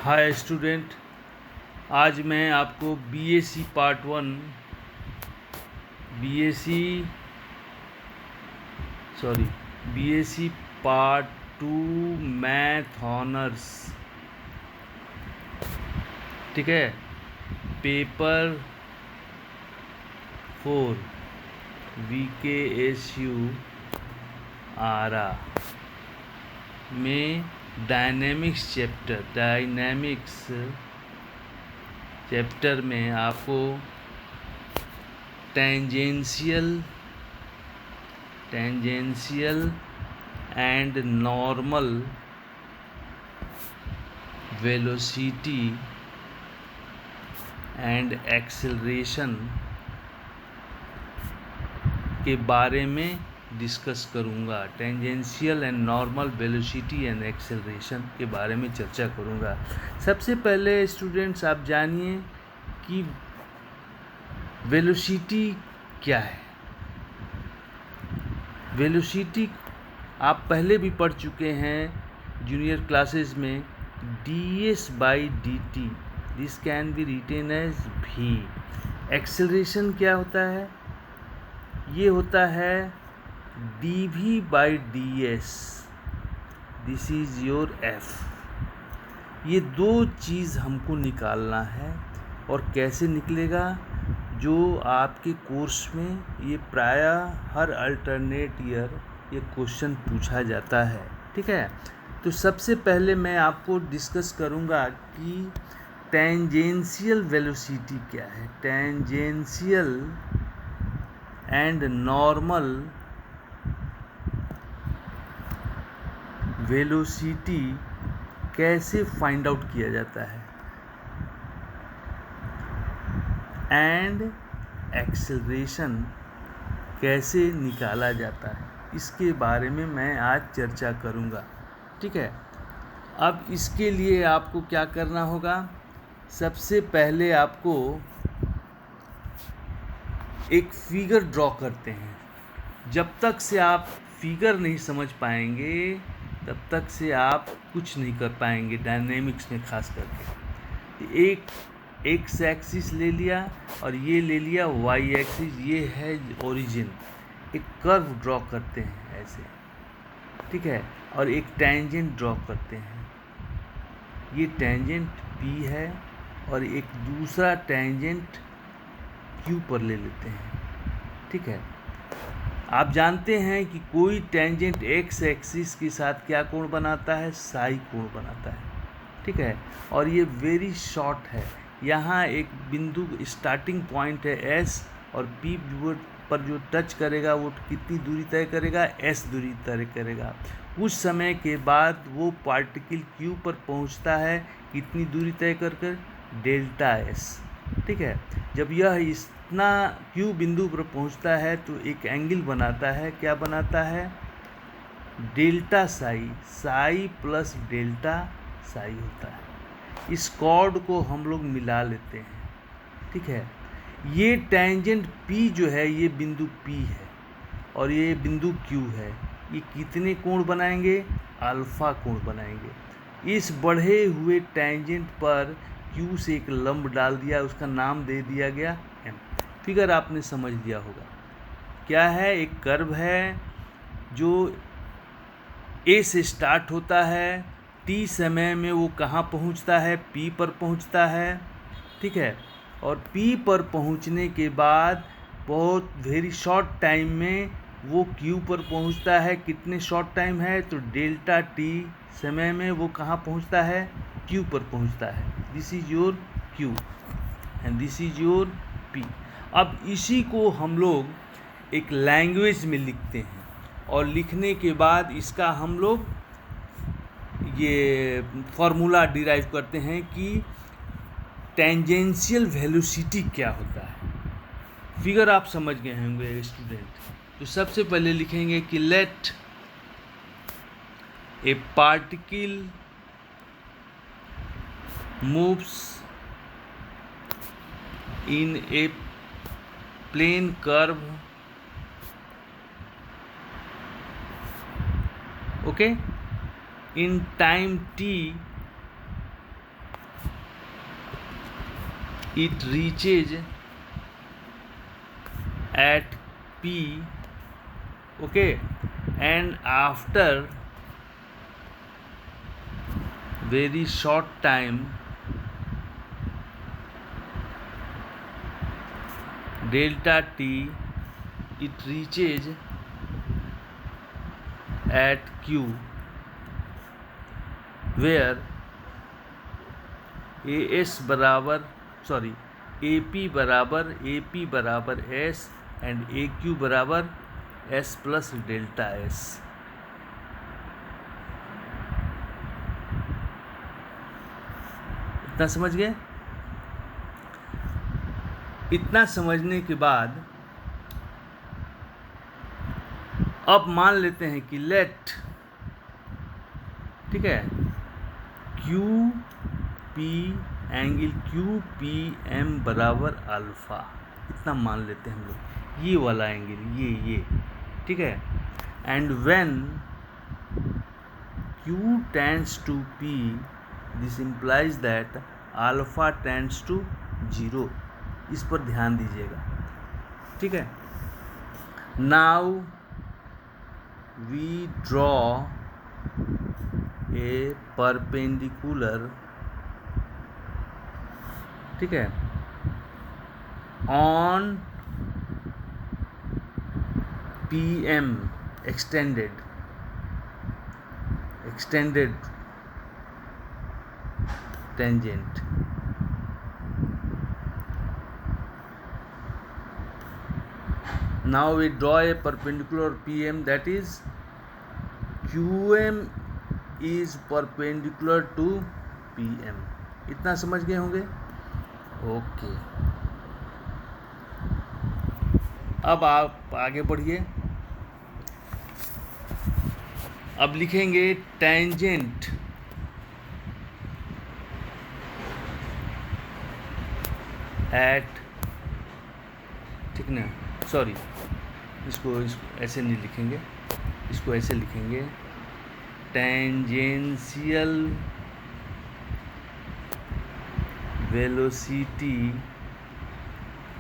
Hi student, आज मैं आपको BSc part 1 BSc part 2 math honours, ठीक है, पेपर 4 VKSU आरा में डायनेमिक्स चैप्टर में आपको tangential and normal velocity and acceleration के बारे में डिस्कस करूँगा। Tangential and normal velocity and acceleration के बारे में चर्चा करूँगा। सबसे पहले स्टूडेंट्स आप जानिए कि वेलोसिटी क्या है। वेलोसिटी आप पहले भी पढ़ चुके हैं जूनियर क्लासेस में, ds/dt, this can be written as v। Acceleration क्या होता है? ये होता है dv/ds, this is your f। ये दो चीज़ हमको निकालना है, और कैसे निकलेगा? जो आपके कोर्स में ये प्रायः हर अल्टरनेट ईयर ये क्वेश्चन पूछा जाता है, ठीक है। तो सबसे पहले मैं आपको डिस्कस करूँगा कि टेंजेंशियल वेलोसिटी क्या है, टेंजेंशियल एंड नॉर्मल वेलोसिटी कैसे फाइंड आउट किया जाता है, एंड एक्सेलरेशन कैसे निकाला जाता है, इसके बारे में मैं आज चर्चा करूँगा, ठीक है। अब इसके लिए आपको क्या करना होगा? सबसे पहले आपको एक फिगर ड्रॉ करते हैं। जब तक से आप फिगर नहीं समझ पाएंगे तब तक से आप कुछ नहीं कर पाएंगे डायनेमिक्स में, खास करके। एक एक्स एक्सिस ले लिया और ये ले लिया वाई एक्सिस, ये है ओरिजिन। एक कर्व ड्रॉ करते हैं ऐसे, ठीक है, और एक टेंजेंट ड्रॉ करते हैं। ये टेंजेंट P है और एक दूसरा टेंजेंट Q पर ले लेते हैं, ठीक है। आप जानते हैं कि कोई टेंजेंट एक्स एक्सिस के साथ क्या कोण बनाता है? साई कोण बनाता है, ठीक है। और ये वेरी शॉर्ट है। यहाँ एक बिंदु स्टार्टिंग पॉइंट है S, और P पर जो टच करेगा वो कितनी दूरी तय करेगा? S दूरी तय करेगा। कुछ समय के बाद वो पार्टिकल Q पर पहुँचता है, कितनी दूरी तय कर डेल्टा S, ठीक है। जब यह इतना Q बिंदु पर पहुंचता है तो एक एंगल बनाता है। क्या बनाता है? Delta Sai plus delta Sai होता है। इस कॉर्ड को हम लोग मिला लेते हैं, ठीक है। ये टेंजेंट P जो है, ये बिंदु P है और ये बिंदु Q है। ये कितने कोण बनाएंगे? अल्फा कोण बनाएंगे। इस बढ़े हुए टेंजेंट पर Q से एक लंब डाल दिया, उसका नाम दे दिया गया M। फिगर आपने समझ लिया होगा। क्या है? एक कर्व है जो A से स्टार्ट होता है, T समय में वो कहाँ पहुँचता है? P पर पहुँचता है, ठीक है। और P पर पहुँचने के बाद बहुत वेरी शॉर्ट टाइम में वो Q पर पहुँचता है। कितने शॉर्ट टाइम है? तो डेल्टा T समय में वो कहाँ पहुँचता है? Q पर पहुँचता है। This is your Q and this is your P। अब इसी को हम लोग एक लैंग्वेज में लिखते हैं, और लिखने के बाद इसका हम लोग ये फॉर्मूला डिराइव करते हैं कि टेंजेंशियल वेलोसिटी क्या होता है। फिगर आप समझ गए होंगे स्टूडेंट। तो सबसे पहले लिखेंगे कि let a particle moves in a plane curve, okay, in time t it reaches at P, okay, and after very short time delta t it reaches at Q, where AP बराबर S and AQ बराबर S plus delta S। इतना समझ गए? इतना समझने के बाद अब मान लेते हैं कि लेट, ठीक है, एंगल QPM बराबर अल्फ़ा, इतना मान लेते हैं हम लोग, ये वाला एंगल, ये ठीक है। And when Q tends to P, this implies that alpha tends to 0। इस पर ध्यान दीजिएगा, ठीक है। Now we draw a perpendicular, ठीक है, on PM extended tangent. Now we draw a perpendicular PM, that is QM is perpendicular to PM। इतना समझ गए होंगे? ओके, अब आप आगे बढ़िए। अब लिखेंगे टेंजेंट एट, ठीक ना, सॉरी, इसको ऐसे नहीं लिखेंगे, इसको ऐसे लिखेंगे, टेंजेंशियल वेलोसिटी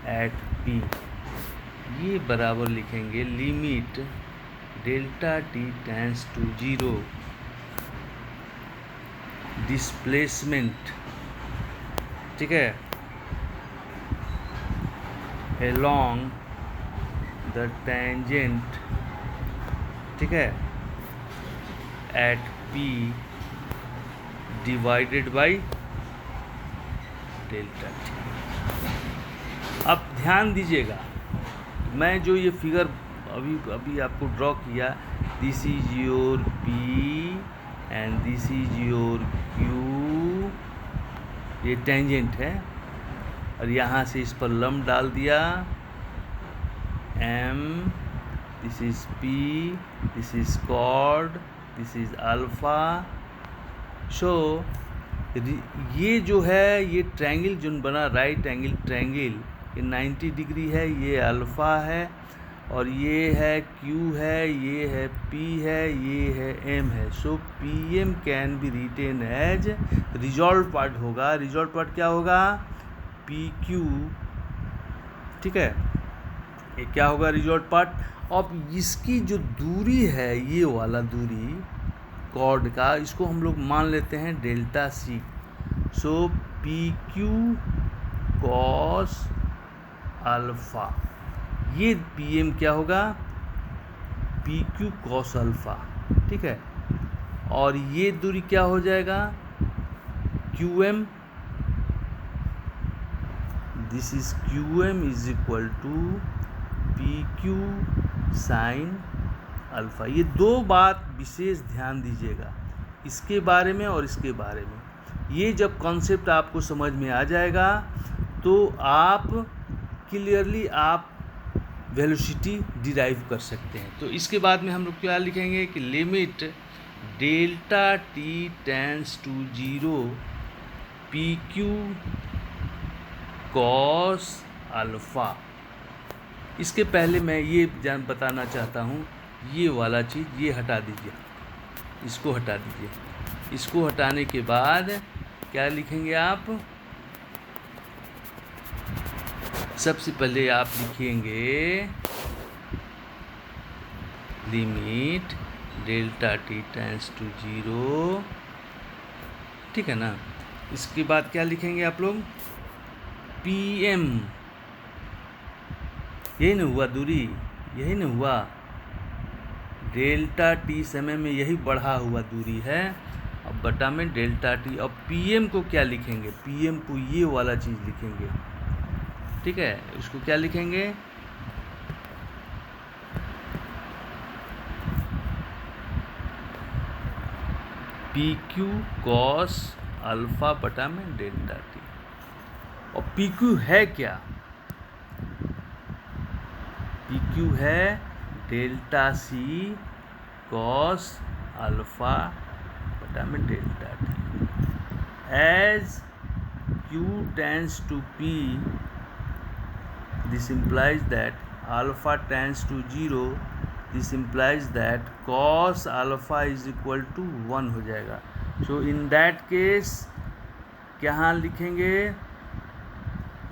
एट P, ये बराबर लिखेंगे limit delta T tends to 0 displacement, ठीक है, along the tangent, ठीक है, at P divided by delta T। अब ध्यान दीजिएगा, मैं जो ये फिगर अभी आपको ड्रॉ किया, this is your P and this is your Q, ये टेंजेंट है, और यहाँ से इस पर लंब डाल दिया M, this is P, this is chord, this is alpha. So ये जो है, ये ट्रायंगल जो बना, राइट एंगल ट्रायंगल, ये 90 डिग्री है, ये अल्फ़ा है, और ये है Q है, ये है P है, ये है M है। So PM can be written as, resolve part होगा, रिजॉल्व पार्ट क्या होगा, PQ, ठीक है, ये क्या होगा रिजॉल्व पार्ट। अब इसकी जो दूरी है, ये वाला दूरी कॉर्ड का, इसको हम लोग मान लेते हैं डेल्टा C। सो PQ कॉस अल्फ़ा, ये PM क्या होगा, PQ कॉस अल्फ़ा, ठीक है, और ये दूरी क्या हो जाएगा, QM, this is QM is equal to PQ sine alpha. ये दो बात विशेष ध्यान दीजिएगा, इसके बारे में और इसके बारे में। ये जब कॉन्सेप्ट आपको समझ में आ जाएगा तो आप क्लियरली आप वेलोसिटी डिराइव कर सकते हैं। तो इसके बाद में हम लोग क्या लिखेंगे कि limit delta T tends to 0 PQ cos alpha. इसके पहले मैं ये बताना चाहता हूँ, ये वाला चीज़ ये हटा दीजिए, इसको हटा दीजिए। इसको हटाने के बाद क्या लिखेंगे आप, सबसे पहले आप लिखेंगे limit delta T tends to 0, ठीक है ना। इसके बाद क्या लिखेंगे आप लोग, PM, यही न हुआ दूरी, यही न हुआ, डेल्टा टी समय में यही बढ़ा हुआ दूरी है। अब बटा में डेल्टा टी। अब PM को क्या लिखेंगे, PM को ये वाला चीज़ लिखेंगे, ठीक है। उसको क्या लिखेंगे, PQ cos अल्फा बटा में डेल्टा टी। और PQ है क्या, PQ है डेल्टा C cos अल्फा बटा में delta T. As Q tends to P, this implies that alpha tends to 0, this implies that cos alpha is equal to 1 हो जाएगा। So in that case क्या लिखेंगे,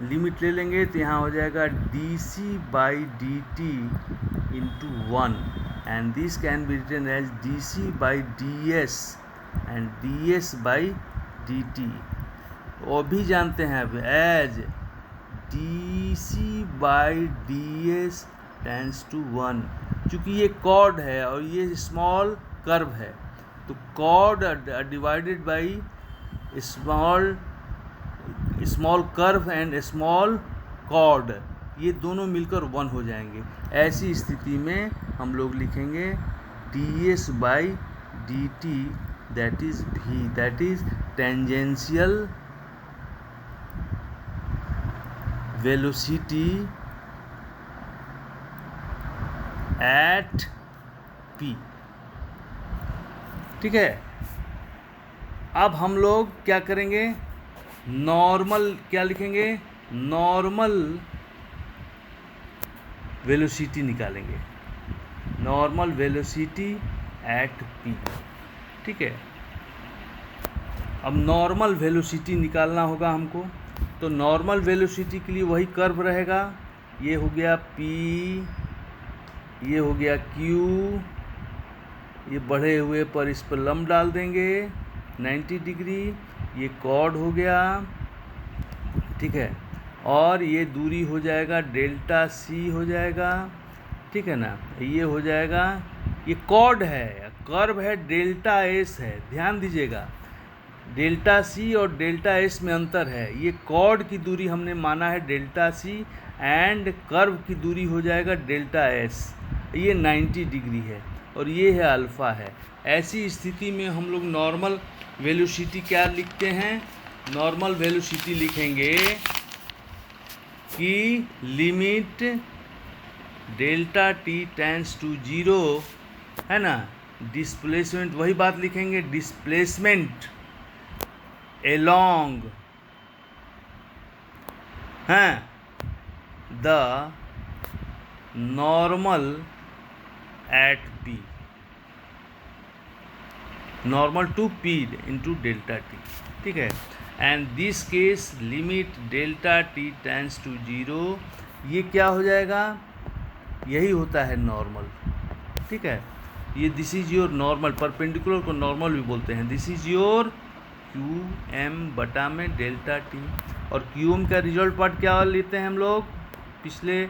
limit ले लेंगे तो यहाँ हो जाएगा dc by dt into 1, and this can be written as dc by ds and ds by dt। वो भी जानते हैं अब, as dc by ds tends to 1, चूँकि ये कॉर्ड है और ये स्मॉल कर्व है, तो chord divided by small curve and small chord, ये दोनों मिलकर 1 हो जाएंगे। ऐसी स्थिति में हम लोग लिखेंगे ds by dt, that is v, that is tangential velocity at P, ठीक है। अब हम लोग क्या करेंगे, नॉर्मल क्या लिखेंगे, नॉर्मल वेलोसिटी निकालेंगे, नॉर्मल वेलोसिटी एट P, ठीक है। अब नॉर्मल वेलोसिटी निकालना होगा हमको, तो नॉर्मल वेलोसिटी के लिए वही कर्व रहेगा, ये हो गया P, ये हो गया Q, ये बढ़े हुए पर इस पर लंब डाल देंगे 90 डिग्री, ये कॉर्ड हो गया, ठीक है। और ये दूरी हो जाएगा डेल्टा C हो जाएगा, ठीक है ना। ये हो जाएगा, ये कॉर्ड है, कर्व है, डेल्टा S है, ध्यान दीजिएगा, डेल्टा C और डेल्टा S में अंतर है। ये कॉर्ड की दूरी हमने माना है डेल्टा C एंड कर्व की दूरी हो जाएगा डेल्टा S। ये 90 डिग्री है और ये है अल्फ़ा है। ऐसी स्थिति में हम लोग नॉर्मल वेलोसिटी क्या लिखते हैं, नॉर्मल वेलोसिटी लिखेंगे कि limit delta T tends to 0, है ना, डिस्प्लेसमेंट, वही बात लिखेंगे, displacement along the normal at P, normal to P into delta T, ठीक है। And this case limit delta T tends to 0, ये क्या हो जाएगा, यही होता है नॉर्मल, ठीक है। ये this is your normal, perpendicular को नॉर्मल भी बोलते हैं। दिस इज योर QM बटा में डेल्टा T, और QM का रिजल्ट पार्ट क्या लेते हैं हम लोग, पिछले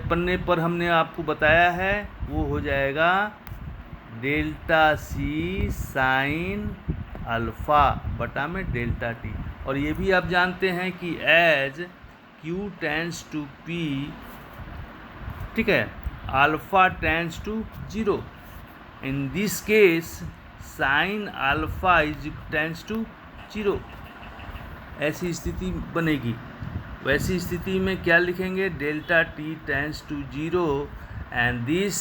पन्ने पर हमने आपको बताया है, वो हो जाएगा डेल्टा C साइन अल्फ़ा बटा में डेल्टा T। और ये भी आप जानते हैं कि as Q tends to P, ठीक है, alpha tends to 0, in this case sine alpha is tends to 0, ऐसी स्थिति बनेगी। वैसी स्थिति में क्या लिखेंगे, delta T tends to 0 and this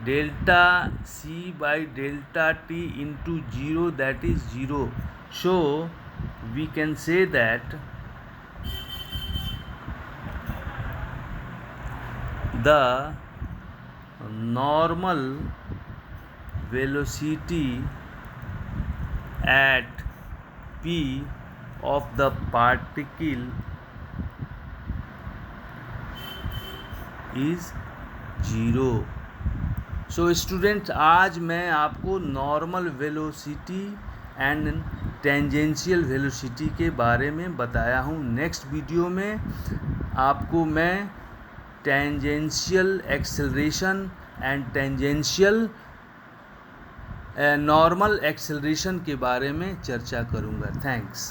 delta C by delta T into 0, that is 0। So we can say that the normal velocity at P of the particle is 0। So student, आज मैं आपको normal velocity and tangential velocity के बारे में बताया हूँ। Next video में आपको मैं tangential acceleration and tangential normal acceleration के बारे में चर्चा करूँगा। थैंक्स।